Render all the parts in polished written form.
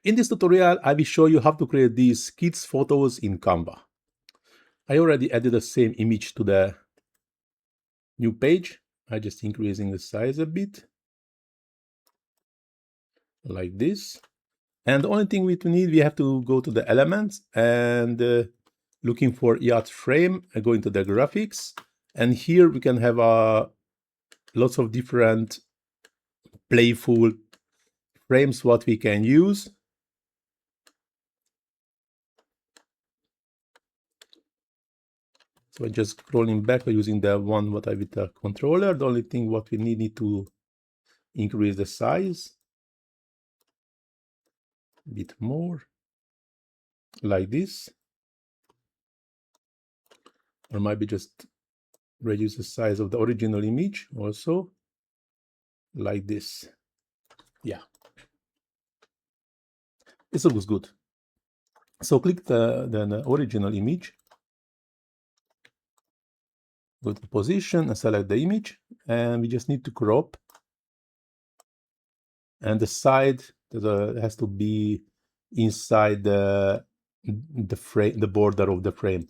In this tutorial, I will show you how to create these kids photos in Canva. I already added the same image to the new page. I'm just increasing the size a bit, like this. And the only thing we need, we have to go to the elements and looking for yacht frame, go into the graphics. And here we can have lots of different playful frames what we can use. So I'm just scrolling back using the one what I with the controller. The only thing what we need to increase the size a bit more, like this, or maybe just reduce the size of the original image also, like this. Yeah, this looks good. So click the original image, go to position and select the image, and we just need to crop, and the side has to be inside the frame, the border of the frame.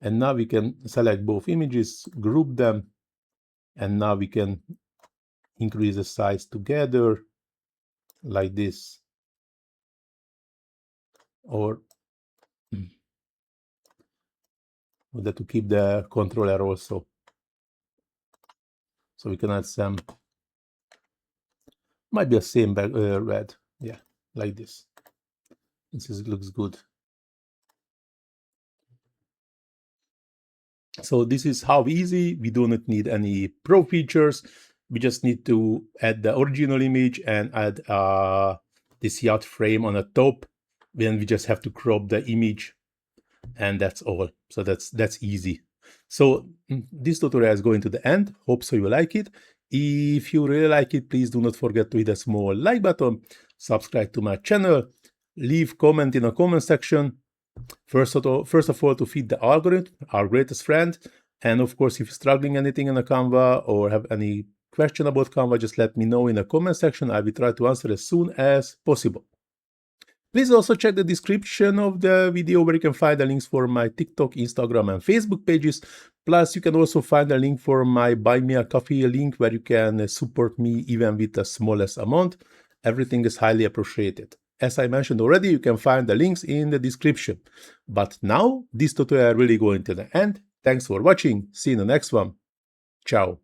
And now we can select both images, group them, and now we can increase the size together like this, or with that to keep the controller also. So we can add some, might be the same red, yeah, like this. Looks good. So this is how easy. We do not need any pro features. We just need to add the original image and add this yacht frame on the top. Then we just have to crop the image, and that's all. So that's easy. So this tutorial is going to the end. Hope so you like it. If you really like it, please do not forget to hit the small like button, subscribe to my channel, leave comment in the comment section. First of all, to feed the algorithm, our greatest friend. And of course, if you're struggling anything in the Canva or have any question about Canva, just let me know in the comment section. I will try to answer as soon as possible. Please also check the description of the video where you can find the links for my TikTok, Instagram, and Facebook pages. Plus, you can also find a link for my Buy Me a Coffee link where you can support me even with the smallest amount. Everything is highly appreciated. As I mentioned already, you can find the links in the description. But now, this tutorial is really going to the end. Thanks for watching. See you in the next one. Ciao.